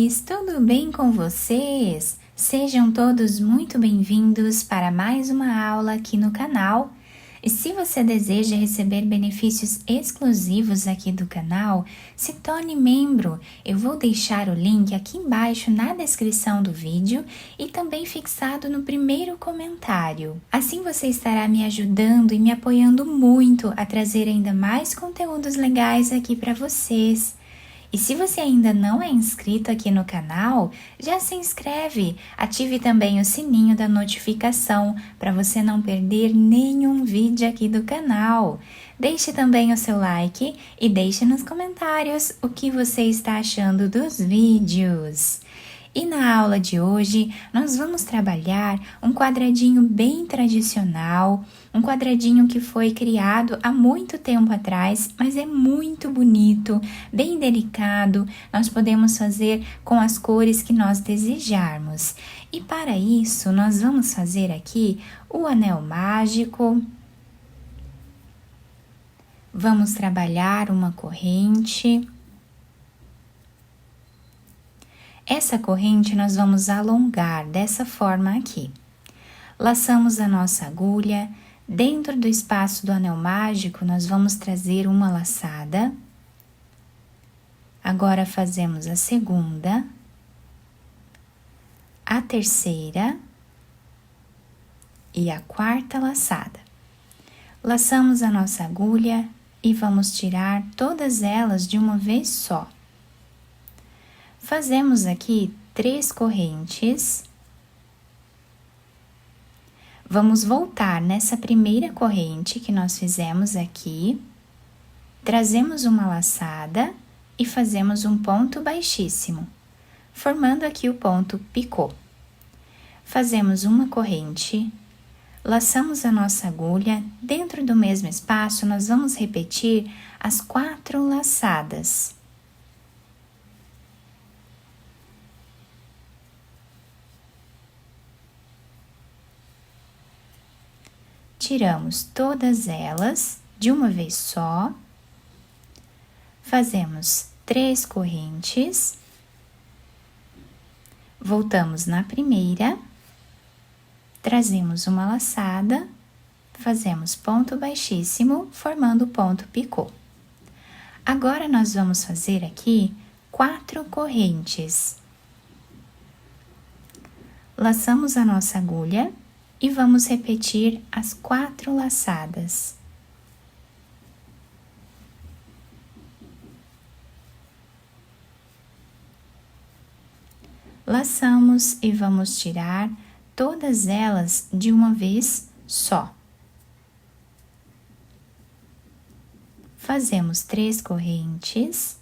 amores, tudo bem com vocês? Sejam todos muito bem-vindos para mais uma aula aqui no canal. E se você deseja receber benefícios exclusivos aqui do canal, se torne membro. Eu vou deixar o link aqui embaixo na descrição do vídeo e também fixado no primeiro comentário. Assim você estará me ajudando e me apoiando muito a trazer ainda mais conteúdos legais aqui para vocês. E se você ainda não é inscrito aqui no canal, já se inscreve, ative também o sininho da notificação para você não perder nenhum vídeo aqui do canal. Deixe também o seu like e deixe nos comentários o que você está achando dos vídeos. E na aula de hoje, nós vamos trabalhar um quadradinho bem tradicional, um quadradinho que foi criado há muito tempo atrás, mas é muito bonito, bem delicado, nós podemos fazer com as cores que nós desejarmos. E para isso, nós vamos fazer aqui o anel mágico, vamos trabalhar uma corrente. Essa corrente nós vamos alongar dessa forma aqui. Laçamos a nossa agulha, dentro do espaço do anel mágico nós vamos trazer uma laçada. Agora fazemos a segunda, a terceira e a quarta laçada. Laçamos a nossa agulha e vamos tirar todas elas de uma vez só. Fazemos aqui 3 correntes. Vamos voltar nessa primeira corrente que nós fizemos aqui, trazemos uma laçada e fazemos um ponto baixíssimo, formando aqui o ponto picô. Fazemos uma corrente, laçamos a nossa agulha, dentro do mesmo espaço nós vamos repetir as 4 laçadas. Tiramos todas elas de uma vez só, fazemos 3 correntes, voltamos na primeira, trazemos uma laçada, fazemos ponto baixíssimo, formando o ponto picô. Agora, nós vamos fazer aqui 4 correntes. Laçamos a nossa agulha e vamos repetir as 4 laçadas. Laçamos e vamos tirar todas elas de uma vez só. Fazemos 3 correntes.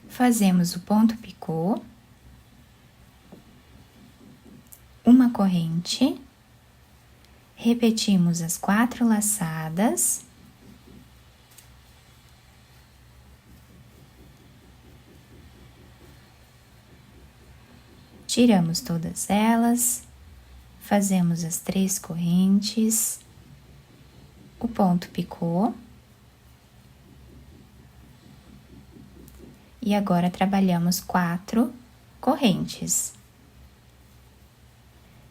Fazemos o ponto picô. Uma corrente, repetimos as 4 laçadas, tiramos todas elas, fazemos as 3 correntes, o ponto picô, e agora trabalhamos 4 correntes.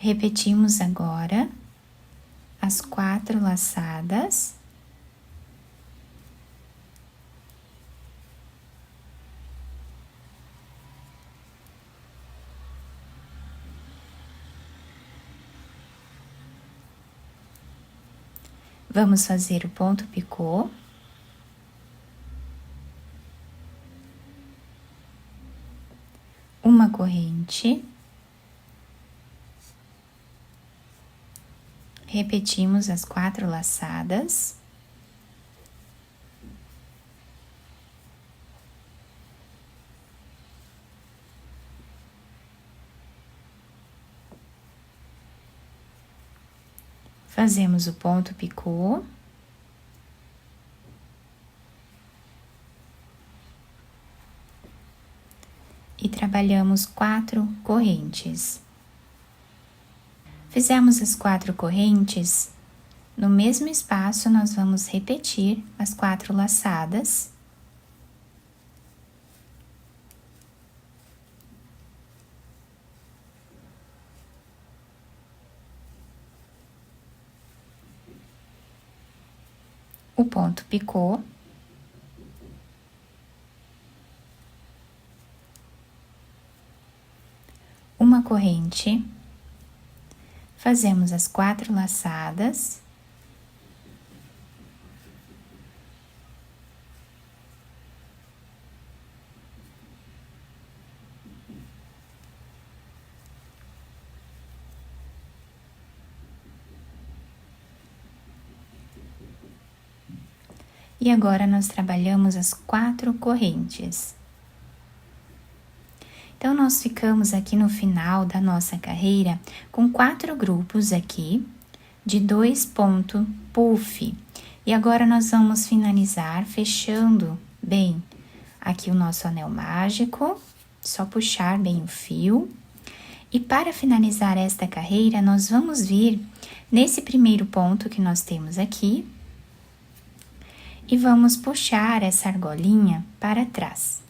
Repetimos agora as 4 laçadas. Vamos fazer o ponto picô. Uma corrente. Repetimos as 4 laçadas. Fazemos o ponto picô. E trabalhamos 4 correntes. Fizemos as 4 correntes, no mesmo espaço nós vamos repetir as 4 laçadas. o ponto picô, uma corrente, fazemos as 4 laçadas, e agora nós trabalhamos as 4 correntes. Então, nós ficamos aqui no final da nossa carreira com 4 grupos aqui de 2 pontos puff. E agora nós vamos finalizar fechando bem aqui o nosso anel mágico, só puxar bem o fio. E para finalizar esta carreira, nós vamos vir nesse primeiro ponto que nós temos aqui e vamos puxar essa argolinha para trás.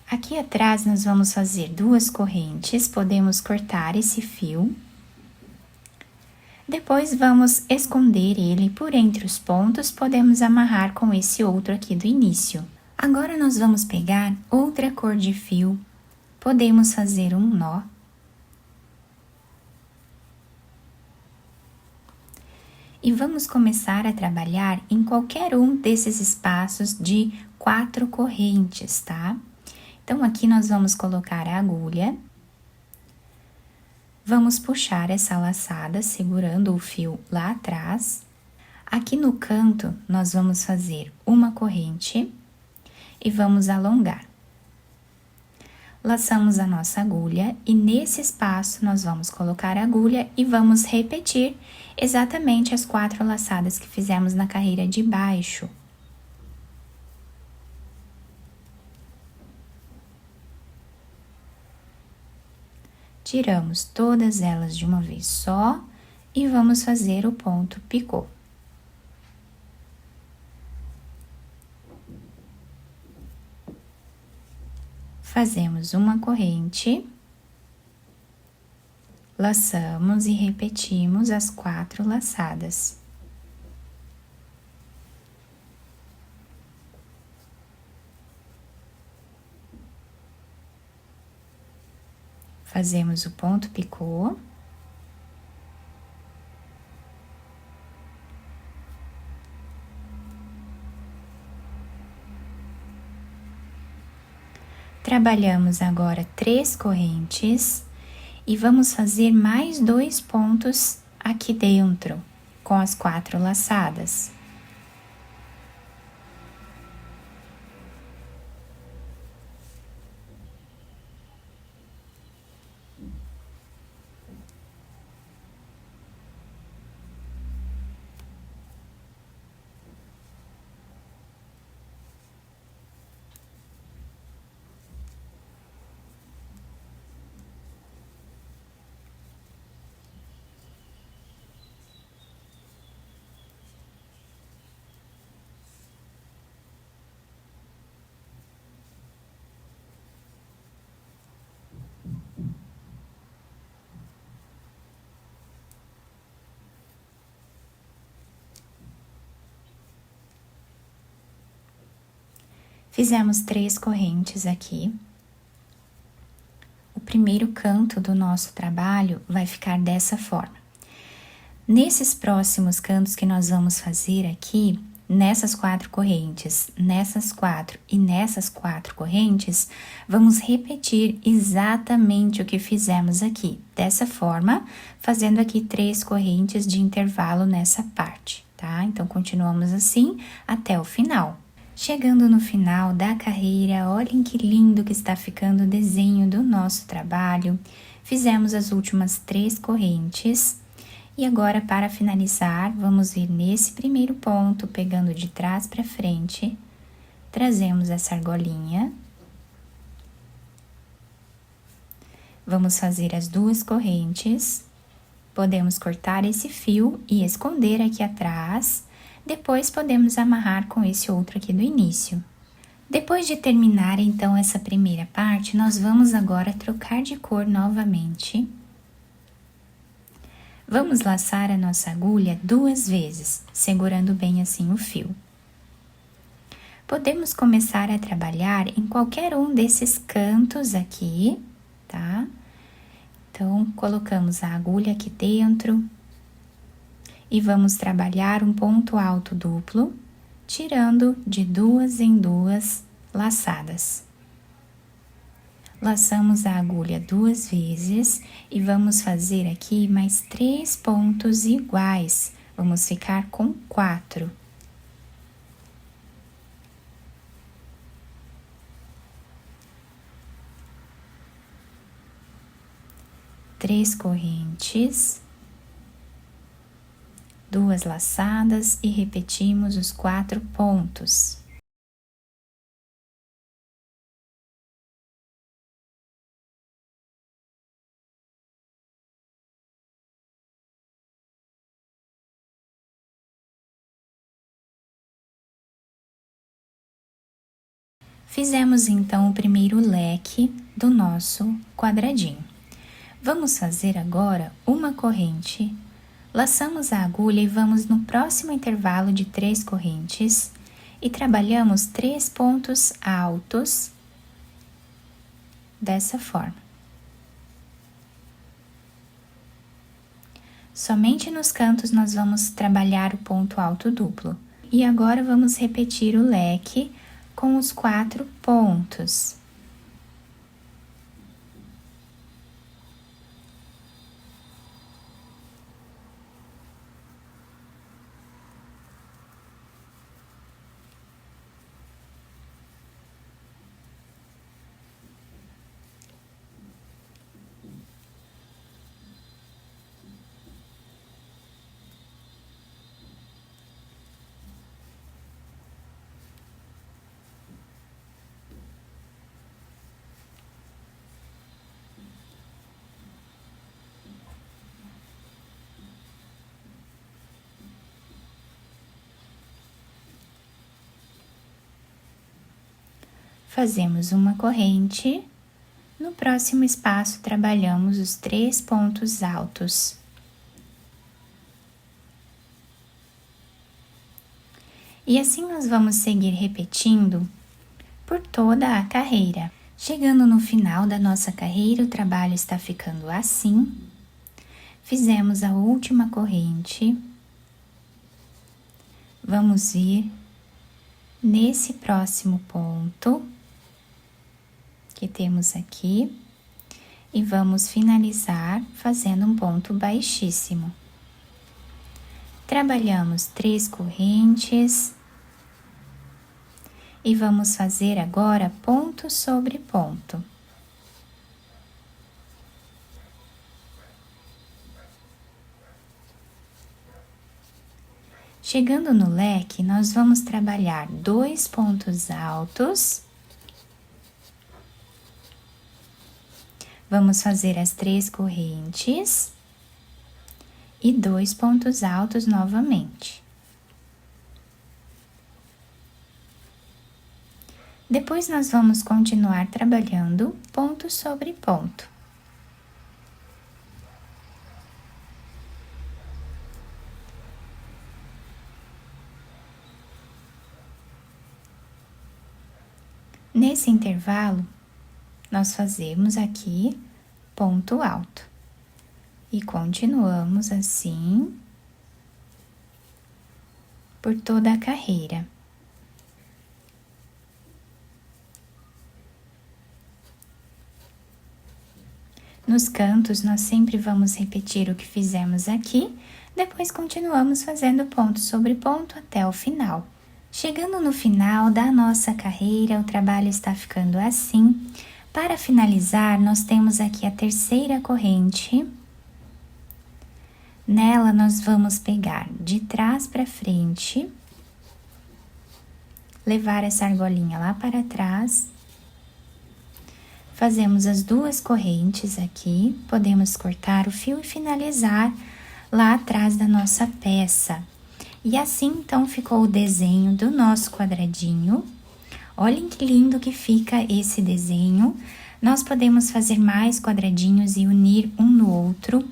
Aqui atrás nós vamos fazer 2 correntes, podemos cortar esse fio. Depois vamos esconder ele por entre os pontos, podemos amarrar com esse outro aqui do início. Agora nós vamos pegar outra cor de fio, podemos fazer um nó. E vamos começar a trabalhar em qualquer um desses espaços de 4 correntes, tá? Então, aqui nós vamos colocar a agulha, vamos puxar essa laçada segurando o fio lá atrás. Aqui no canto, nós vamos fazer uma corrente e vamos alongar. Laçamos a nossa agulha e nesse espaço nós vamos colocar a agulha e vamos repetir exatamente as 4 laçadas que fizemos na carreira de baixo. Tiramos todas elas de uma vez só e vamos fazer o ponto picô. Fazemos uma corrente, laçamos e repetimos as 4 laçadas. Fazemos o ponto picô. Trabalhamos agora 3 correntes e vamos fazer mais 2 pontos aqui dentro, com as 4 laçadas. Fizemos 3 correntes aqui. O primeiro canto do nosso trabalho vai ficar dessa forma. Nesses próximos cantos que nós vamos fazer aqui, nessas 4 correntes, nessas 4 e nessas 4 correntes, vamos repetir exatamente o que fizemos aqui. Dessa forma, fazendo aqui 3 correntes de intervalo nessa parte, tá? Então, continuamos assim até o final. Chegando no final da carreira, olhem que lindo que está ficando o desenho do nosso trabalho. Fizemos as últimas 3 correntes. E agora, para finalizar, vamos vir nesse primeiro ponto, pegando de trás para frente. Trazemos essa argolinha. Vamos fazer as 2 correntes. Podemos cortar esse fio e esconder aqui atrás. Depois, podemos amarrar com esse outro aqui do início. Depois de terminar, então, essa primeira parte, nós vamos agora trocar de cor novamente. Vamos laçar a nossa agulha 2 vezes, segurando bem assim o fio. Podemos começar a trabalhar em qualquer um desses cantos aqui, tá? Então, colocamos a agulha aqui dentro e vamos trabalhar um ponto alto duplo, tirando de 2 em 2 laçadas. Laçamos a agulha 2 vezes e vamos fazer aqui mais 3 pontos iguais. Vamos ficar com 4. 3 correntes, 2 laçadas e repetimos os 4 pontos. Fizemos então o primeiro leque do nosso quadradinho. Vamos fazer agora uma corrente, laçamos a agulha e vamos no próximo intervalo de 3 correntes e trabalhamos 3 pontos altos dessa forma. Somente nos cantos nós vamos trabalhar o ponto alto duplo. E agora vamos repetir o leque com os 4 pontos. Fazemos uma corrente, no próximo espaço trabalhamos os 3 pontos altos. E assim nós vamos seguir repetindo por toda a carreira. Chegando no final da nossa carreira, o trabalho está ficando assim. Fizemos a última corrente. Vamos vir nesse próximo ponto que temos aqui e vamos finalizar fazendo um ponto baixíssimo. Trabalhamos 3 correntes e vamos fazer agora ponto sobre ponto. Chegando no leque, nós vamos trabalhar 2 pontos altos. Vamos fazer as 3 correntes e 2 pontos altos novamente. Depois, nós vamos continuar trabalhando ponto sobre ponto. Nesse intervalo, nós fazemos aqui ponto alto e continuamos assim por toda a carreira. Nos cantos, nós sempre vamos repetir o que fizemos aqui, depois continuamos fazendo ponto sobre ponto até o final. Chegando no final da nossa carreira, o trabalho está ficando assim. Para finalizar, nós temos aqui a terceira corrente. Nela, nós vamos pegar de trás para frente, levar essa argolinha lá para trás. Fazemos as 2 correntes aqui, podemos cortar o fio e finalizar lá atrás da nossa peça. E assim, então, ficou o desenho do nosso quadradinho. Olhem que lindo que fica esse desenho. Nós podemos fazer mais quadradinhos e unir um no outro.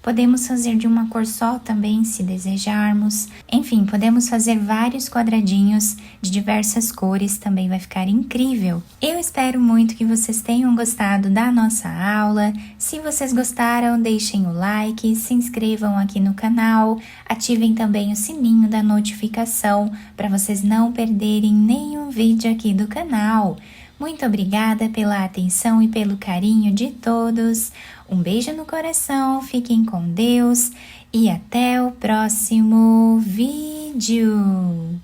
Podemos fazer de uma cor só também, se desejarmos. Enfim, podemos fazer vários quadradinhos de diversas cores, também vai ficar incrível. Eu espero muito que vocês tenham gostado da nossa aula. Se vocês gostaram, deixem o like, se inscrevam aqui no canal, ativem também o sininho da notificação para vocês não perderem nenhum vídeo aqui do canal. Muito obrigada pela atenção e pelo carinho de todos. Um beijo no coração, fiquem com Deus e até o próximo vídeo.